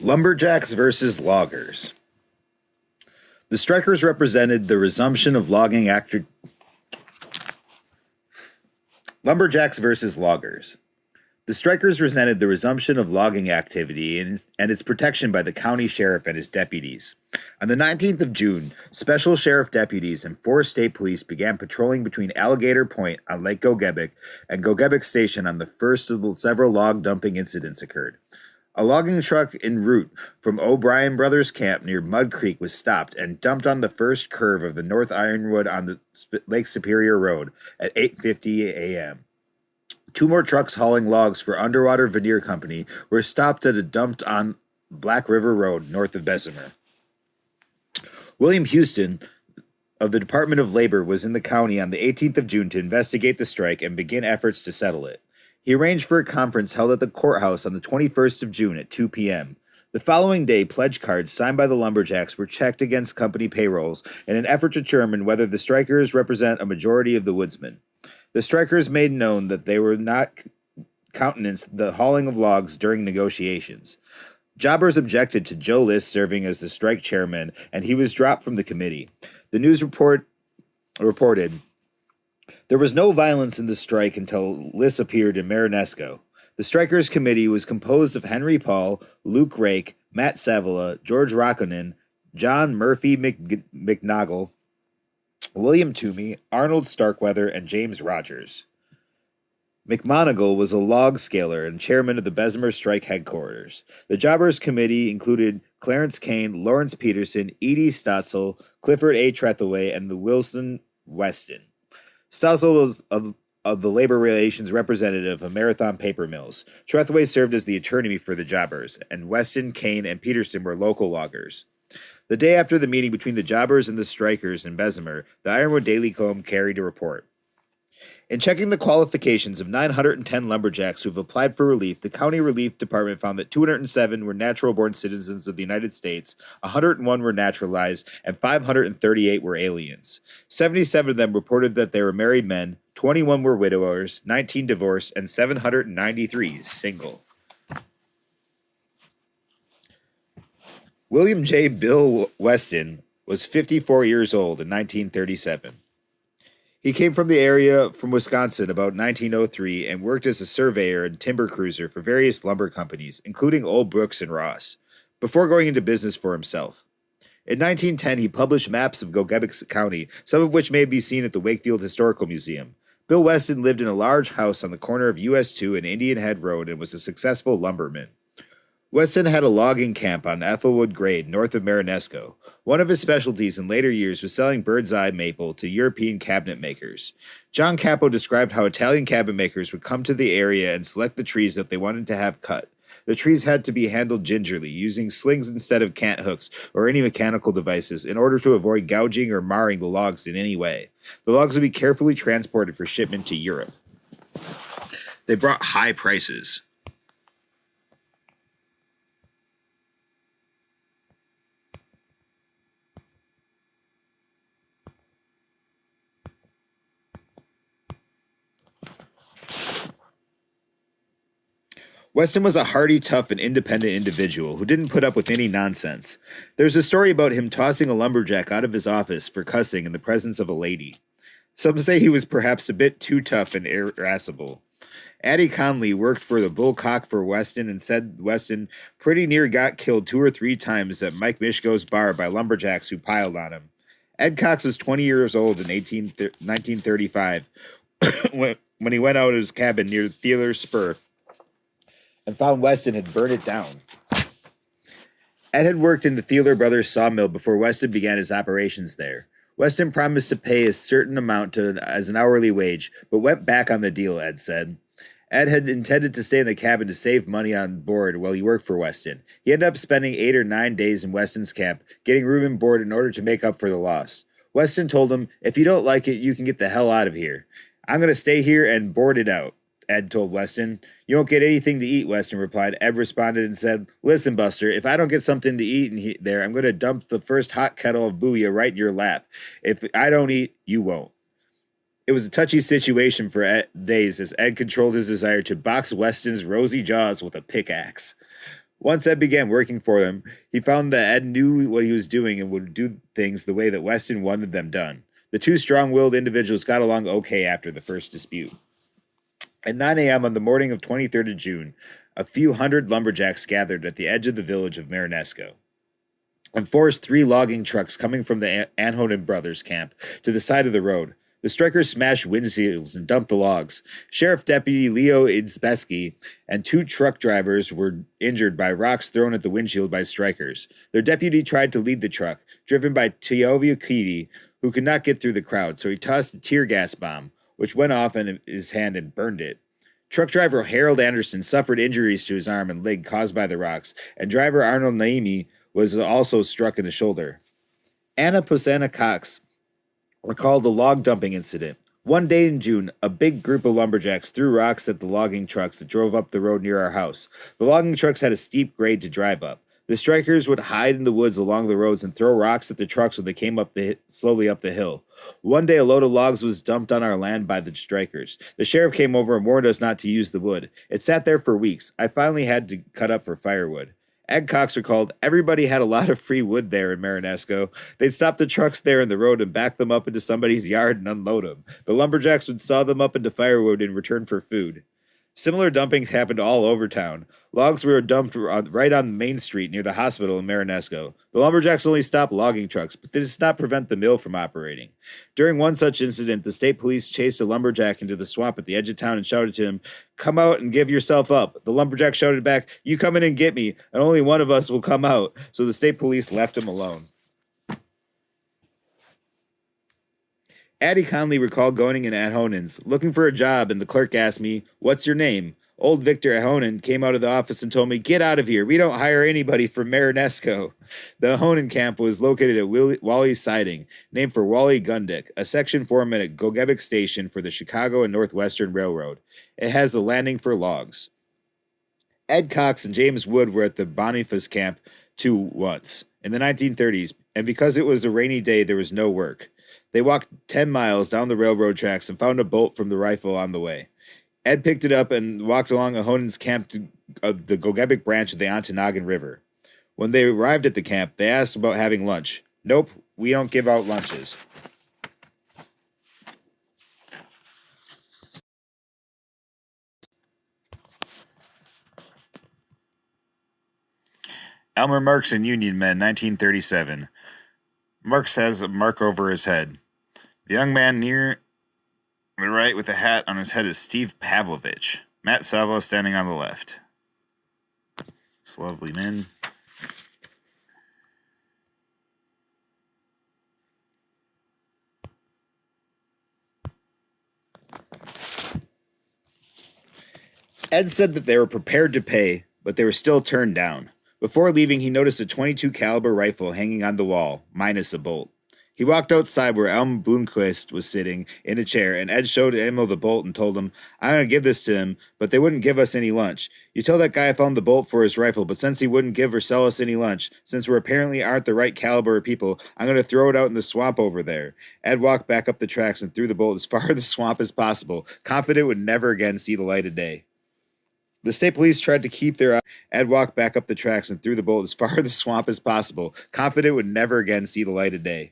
Lumberjacks versus loggers. The strikers represented the resumption of logging activity. Lumberjacks versus loggers. The strikers resented the resumption of logging activity and its protection by the county sheriff and his deputies. On the 19th of June, special sheriff deputies and 4 state police began patrolling between Alligator Point on Lake Gogebic and Gogebic Station on the first of the several log dumping incidents occurred. A logging truck en route from O'Brien Brothers Camp near Mud Creek was stopped and dumped on the first curve of the North Ironwood on the Lake Superior Road at 8:50 a.m. 2 more trucks hauling logs for Underwater Veneer Company were stopped at a dump on Black River Road north of Bessemer. William Houston of the Department of Labor was in the county on the 18th of June to investigate the strike and begin efforts to settle it. He arranged for a conference held at the courthouse on the 21st of June at 2 p.m. The following day, pledge cards signed by the Lumberjacks were checked against company payrolls in an effort to determine whether the strikers represent a majority of the woodsmen. The strikers made known that they were not countenanced the hauling of logs during negotiations. Jobbers objected to Joe List serving as the strike chairman, and he was dropped from the committee. The news reported there was no violence in the strike until List appeared in Marinesco. The strikers' committee was composed of Henry Paul, Luke Rake, Matt Savala, George Rockonen, John Murphy McNoggle, William Toomey, Arnold Starkweather, and James Rogers. McMonigal was a log scaler and chairman of the Bessemer Strike headquarters. The Jobbers Committee included Clarence Kane, Lawrence Peterson, Edie Stotzel, Clifford A. Trethaway, and the Wilson Weston. Stotzel was of the labor relations representative of Marathon Paper Mills. Trethaway served as the attorney for the Jobbers, and Weston, Kane, and Peterson were local loggers. The day after the meeting between the Jobbers and the strikers in Bessemer, the Ironwood Daily Comb carried a report. In checking the qualifications of 910 lumberjacks who have applied for relief, the County Relief Department found that 207 were natural-born citizens of the United States, 101 were naturalized, and 538 were aliens. 77 of them reported that they were married men, 21 were widowers, 19 divorced, and 793 single. William J. Bill Weston was 54 years old in 1937. He came from the area from Wisconsin about 1903 and worked as a surveyor and timber cruiser for various lumber companies, including Old Brooks and Ross, before going into business for himself. In 1910, he published maps of Gogebic County, some of which may be seen at the Wakefield Historical Museum. Bill Weston lived in a large house on the corner of US 2 and Indian Head Road and was a successful lumberman. Weston had a logging camp on Ethelwood Grade, north of Marinesco. One of his specialties in later years was selling bird's-eye maple to European cabinet makers. John Capo described how Italian cabinet makers would come to the area and select the trees that they wanted to have cut. The trees had to be handled gingerly, using slings instead of cant hooks or any mechanical devices in order to avoid gouging or marring the logs in any way. The logs would be carefully transported for shipment to Europe. They brought high prices. Weston was a hardy, tough, and independent individual who didn't put up with any nonsense. There's a story about him tossing a lumberjack out of his office for cussing in the presence of a lady. Some say he was perhaps a bit too tough and irascible. Addie Conley worked for the Bullcock for Weston and said Weston pretty near got killed 2 or 3 times at Mike Mishko's bar by lumberjacks who piled on him. Ed Cox was 20 years old in 1935 when he went out of his cabin near Thieler's Spur and found Weston had burned it down. Ed had worked in the Thieler Brothers sawmill before Weston began his operations there. Weston promised to pay a certain amount as an hourly wage, but went back on the deal, Ed said. Ed had intended to stay in the cabin to save money on board while he worked for Weston. He ended up spending 8 or 9 days in Weston's camp, getting room and board in order to make up for the loss. Weston told him, "If you don't like it, you can get the hell out of here. I'm going to stay here and board it out," Ed told Weston. "You won't get anything to eat," Weston replied. Ed responded and said, "Listen, Buster, if I don't get something to eat in there, I'm going to dump the first hot kettle of booyah right in your lap. If I don't eat, you won't." It was a touchy situation for days as Ed controlled his desire to box Weston's rosy jaws with a pickaxe. Once Ed began working for them, he found that Ed knew what he was doing and would do things the way that Weston wanted them done. The two strong-willed individuals got along okay after the first dispute. At 9 a.m. on the morning of 23rd of June, a few hundred lumberjacks gathered at the edge of the village of Marinesco and forced three logging trucks coming from the Anhonen brothers' camp to the side of the road. The strikers smashed windshields and dumped the logs. Sheriff Deputy Leo Idzbeski and two truck drivers were injured by rocks thrown at the windshield by strikers. Their deputy tried to lead the truck, driven by Teovio Kivi, who could not get through the crowd, so he tossed a tear gas bomb, which went off in his hand and burned it. Truck driver Harold Anderson suffered injuries to his arm and leg caused by the rocks, and driver Arnold Naimi was also struck in the shoulder. Anna Posana Cox recalled the log dumping incident. One day in June, a big group of lumberjacks threw rocks at the logging trucks that drove up the road near our house. The logging trucks had a steep grade to drive up. The strikers would hide in the woods along the roads and throw rocks at the trucks when they came slowly up the hill. One day, a load of logs was dumped on our land by the strikers. The sheriff came over and warned us not to use the wood. It sat there for weeks. I finally had to cut up for firewood. Ed Cox recalled, everybody had a lot of free wood there in Marinesco. They'd stop the trucks there in the road and back them up into somebody's yard and unload them. The lumberjacks would saw them up into firewood in return for food. Similar dumpings happened all over town. Logs were dumped right on Main Street near the hospital in Marinesco. The lumberjacks only stopped logging trucks, but this did not prevent the mill from operating. During one such incident, the state police chased a lumberjack into the swamp at the edge of town and shouted to him, "Come out and give yourself up." The lumberjack shouted back, "You come in and get me, and only one of us will come out." So the state police left him alone. Addie Conley recalled going in Ahonen's, looking for a job, and the clerk asked me, "What's your name?" Old Victor Ahonen came out of the office and told me, "Get out of here. We don't hire anybody from Marinesco." The Ahonen camp was located at Wally's Siding, named for Wally Gundick, a section foreman at Gogebic Station for the Chicago and Northwestern Railroad. It has a landing for logs. Ed Cox and James Wood were at the Boniface camp too once, in the 1930s, and because it was a rainy day, there was no work. They walked 10 miles down the railroad tracks and found a bolt from the rifle on the way. Ed picked it up and walked along Ahonen's camp to the Gogebic branch of the Ontonagon River. When they arrived at the camp, they asked about having lunch. "Nope, we don't give out lunches." Elmer Marks and Union Men, 1937. Marks has a mark over his head. The young man near the right with a hat on his head is Steve Pavlovich. Matt Salvo standing on the left. This lovely men. Ed said that they were prepared to pay, but they were still turned down. Before leaving, he noticed a .22 caliber rifle hanging on the wall, minus a bolt. He walked outside where Elm Bloomquist was sitting in a chair, and Ed showed Emil the bolt and told him, "I'm going to give this to him, but they wouldn't give us any lunch. You tell that guy I found the bolt for his rifle, but since he wouldn't give or sell us any lunch, since we apparently aren't the right caliber of people, I'm going to throw it out in the swamp over there." Ed walked back up the tracks and threw the bolt as far in the swamp as possible, confident it would never again see the light of day. The state police tried to keep their eye. Ed walked back up the tracks and threw the bolt as far in the swamp as possible, confident it would never again see the light of day.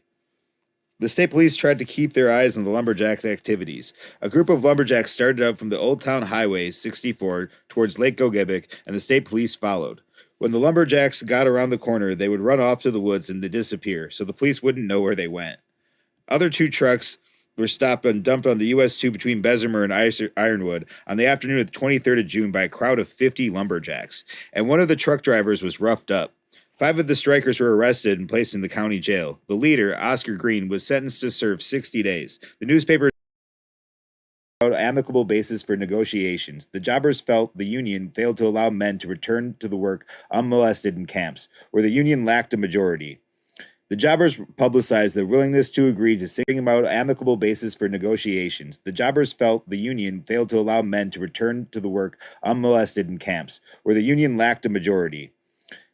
The state police tried to keep their eyes on the lumberjacks' activities. A group of lumberjacks started out from the Old Town Highway 64 towards Lake Gogebic, and the state police followed. When the lumberjacks got around the corner, they would run off to the woods and they'd disappear, so the police wouldn't know where they went. Other two trucks were stopped and dumped on the US 2 between Bessemer and Ironwood on the afternoon of the 23rd of June by a crowd of 50 lumberjacks, and one of the truck drivers was roughed up. 5 of the strikers were arrested and placed in the county jail. The leader, Oscar Green, was sentenced to serve 60 days. The newspaper about amicable basis for negotiations. The jobbers felt the union failed to allow men to return to the work unmolested in camps, where the union lacked a majority. The jobbers publicized their willingness to agree to sing about amicable basis for negotiations. The jobbers felt the union failed to allow men to return to the work unmolested in camps, where the union lacked a majority.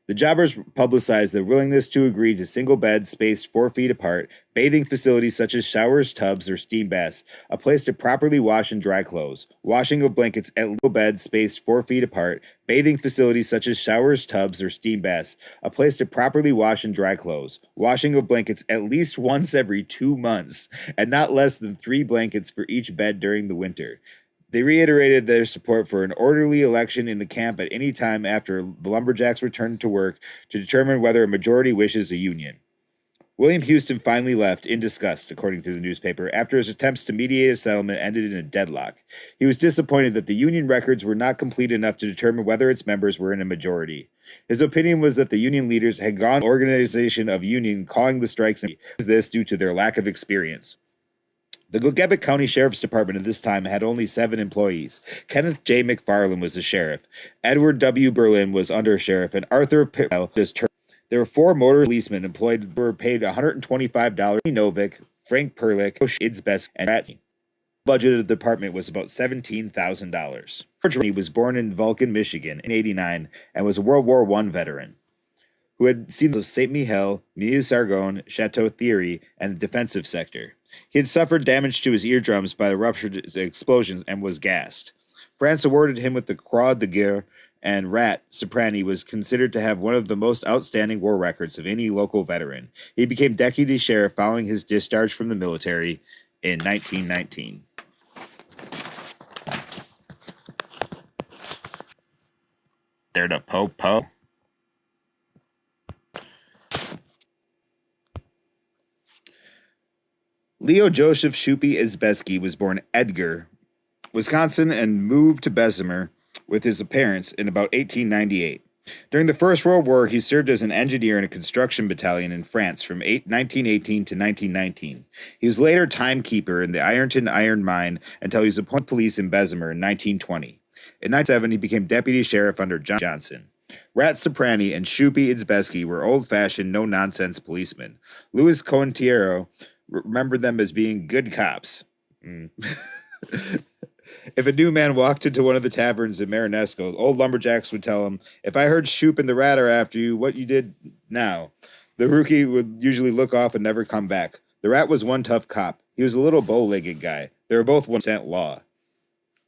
The jobbers publicized their willingness to agree to single beds spaced 4 feet apart, bathing facilities such as showers, tubs, or steam baths, a place to properly wash and dry clothes, washing of blankets at single beds spaced 4 feet apart, bathing facilities such as showers, tubs, or steam baths, a place to properly wash and dry clothes, washing of blankets at least once every 2 months, and not less than 3 blankets for each bed during the winter. They reiterated their support for an orderly election in the camp at any time after the Lumberjacks returned to work to determine whether a majority wishes a union. William Houston finally left in disgust, according to the newspaper, after his attempts to mediate a settlement ended in a deadlock. He was disappointed that the union records were not complete enough to determine whether its members were in a majority. His opinion was that the union leaders had gone to organization of union calling the strikes and this due to their lack of experience. The Gogebic County Sheriff's Department at this time had only 7 employees. Kenneth J. McFarland was the sheriff. Edward W. Berlin was undersheriff, and Arthur Pitwell was term. There were 4 motor policemen employed who were paid $125. Novick, Frank Perlich, Idsbest, and Rat. The budget of the department was about $17,000. George was born in Vulcan, Michigan in 1989 and was a World War I veteran who had seen the St. Mihiel, Meuse-Argonne, Chateau Thierry, and the defensive sector. He had suffered damage to his eardrums by the ruptured explosions and was gassed. France awarded him with the Croix de Guerre, and Rat Soprani was considered to have one of the most outstanding war records of any local veteran. He became deputy sheriff following his discharge from the military in 1919. There to po-po. Leo Joseph Shupi Izbeski was born Edgar, Wisconsin, and moved to Bessemer with his parents in about 1898. During the First World War, he served as an engineer in a construction battalion in France from 1918 to 1919. He was later timekeeper in the Ironton Iron Mine until he was appointed police in Bessemer in 1920. In 1907, he became deputy sheriff under John Johnson. Rat Soprani and Shupi Izbeski were old-fashioned, no-nonsense policemen. Louis Cointiero remembered them as being good cops. If a new man walked into one of the taverns in Marinesco, old lumberjacks would tell him, "If I heard Shoop and the Rat are after you, what you did now?" The rookie would usually look off and never come back. The Rat was one tough cop. He was a little bow-legged guy. They were both 1% law.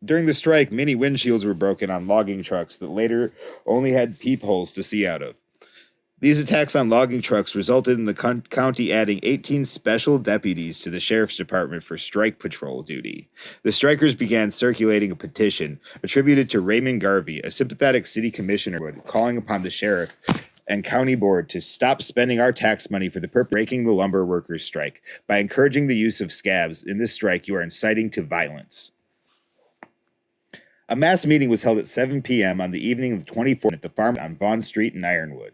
During the strike, many windshields were broken on logging trucks that later only had peepholes to see out of. These attacks on logging trucks resulted in the county adding 18 special deputies to the sheriff's department for strike patrol duty. The strikers began circulating a petition attributed to Raymond Garvey, a sympathetic city commissioner, calling upon the sheriff and county board to stop spending our tax money for the purpose of breaking the lumber workers' strike. By encouraging the use of scabs in this strike, you are inciting to violence. A mass meeting was held at 7 p.m. on the evening of the 24th at the farm on Vaughn Street in Ironwood.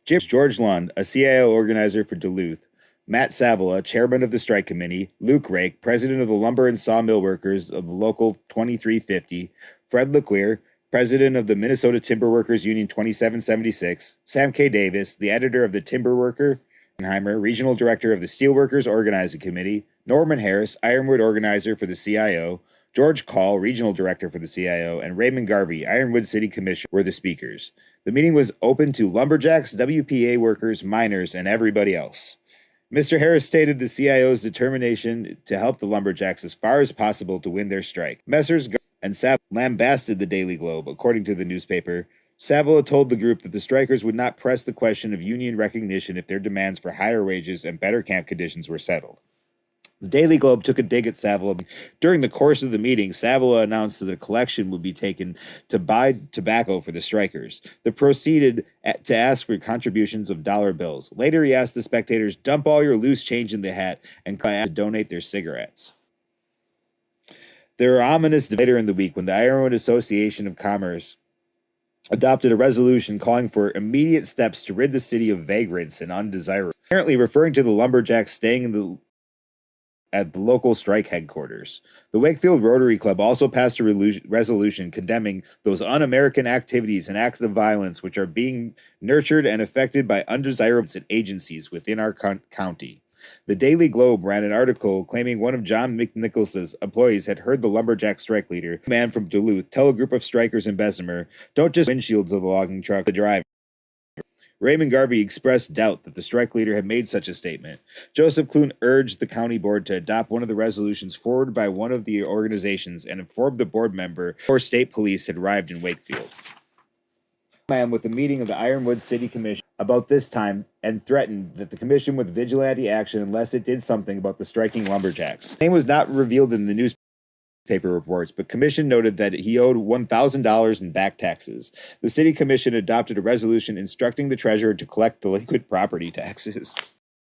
George Lund, a CIO organizer for Duluth, Matt Savola, chairman of the strike committee, Luke Rake, president of the lumber and sawmill workers of the local 2350, Fred LeQueer, president of the Minnesota Timber Workers Union 2776, Sam K. Davis, the editor of the Timber Worker, Heimer, regional director of the Steelworkers Organizing Committee, Norman Harris, Ironwood organizer for the CIO, George Call, regional director for the CIO, and Raymond Garvey, Ironwood City Commissioner, were the speakers. The meeting was open to lumberjacks, WPA workers, miners, and everybody else. Mr. Harris stated the CIO's determination to help the lumberjacks as far as possible to win their strike. Messrs. and Savola lambasted the Daily Globe. According to the newspaper, Savola told the group that the strikers would not press the question of union recognition if their demands for higher wages and better camp conditions were settled. The Daily Globe took a dig at Savola. During the course of the meeting, Savola announced that a collection would be taken to buy tobacco for the strikers. They proceeded to ask for contributions of dollar bills. Later, he asked the spectators, "Dump all your loose change in the hat," and to donate their cigarettes. There were ominous later in the week when the Ironwood Association of Commerce adopted a resolution calling for immediate steps to rid the city of vagrants and undesirables, apparently referring to the lumberjacks staying at the local strike headquarters. The Wakefield Rotary Club also passed a resolution condemning those un-American activities and acts of violence which are being nurtured and affected by undesirables and agencies within our county. The Daily Globe ran an article claiming one of John McNichols's employees had heard the lumberjack strike leader, a man from Duluth, tell a group of strikers in Bessemer, "Don't just windshields of the logging truck, the driver." Raymond Garvey expressed doubt that the strike leader had made such a statement. Joseph Clune urged the county board to adopt one of the resolutions forwarded by one of the organizations and informed the board member before state police had arrived in Wakefield. Man with the meeting of the Ironwood City Commission about this time and threatened that the commission would vigilante action unless it did something about the striking lumberjacks. His name was not revealed in the newspaper reports, but commission noted that he owed $1,000 in back taxes. The city commission adopted a resolution instructing the treasurer to collect delinquent property taxes.